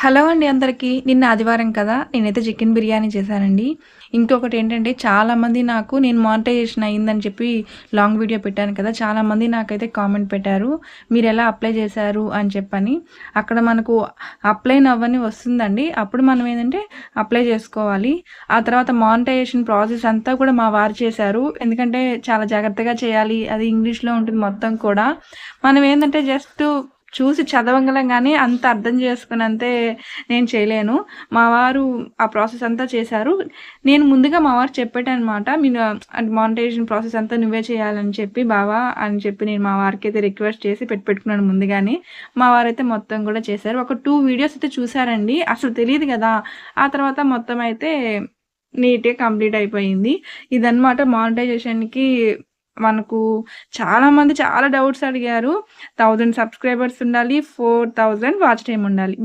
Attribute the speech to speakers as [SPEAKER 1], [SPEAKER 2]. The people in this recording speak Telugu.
[SPEAKER 1] హలో అండి అందరికీ. నిన్న ఆదివారం కదా! నేనైతే చికెన్ బిర్యానీ చేశానండి. ఇంకొకటేంటంటే చాలామంది నాకు నేను మానిటైజేషన్ అయిందని చెప్పి లాంగ్ వీడియో పెట్టాను కదా! చాలామంది నాకైతే కామెంట్ పెట్టారు. మీరెలా అప్లై చేశారు అని చెప్పని. అక్కడ మనకు అప్లై నౌ అని వస్తుందండి. అప్పుడు మనం ఏందంటే అప్లై చేసుకోవాలి. ఆ తర్వాత మానిటైజేషన్ ప్రాసెస్ అంతా కూడా మా వారు చేశారు. ఎందుకంటే చాలా జాగ్రత్తగా చేయాలి. అది ఇంగ్లీష్‌లో ఉంటుంది మొత్తం కూడా. మనం ఏందంటే జస్ట్ చూసి చదవంగలంగానే అంత అర్థం చేసుకున్నంతే నేను చేయలేను. మా వారు ఆ ప్రాసెస్ అంతా చేశారు. నేను ముందుగా మా వారికి చెప్పాననమాట. మానిటైజేషన్ ప్రాసెస్ అంతా నువ్వే చేయాలని చెప్పి బావ అని చెప్పి నేను మా వారికైతే రిక్వెస్ట్ చేసి పెట్టుకున్నాను ముందుగానే. మా వారైతే మొత్తం కూడా చేశారు. ఒక 2 వీడియోస్ అయితే చూసారండి. అసలు తెలీదు గదా! ఆ తర్వాత మొత్తం అయితే నీట్‌గా కంప్లీట్ అయిపోయింది. ఇదనమాట మానిటైజేషన్‌కి మనకు చాలామంది చాలా డౌట్స్ అడిగారు. 1000 సబ్స్క్రైబర్స్ ఉండాలి. 4000 వాచ్ టైమ్ ఉండాలి.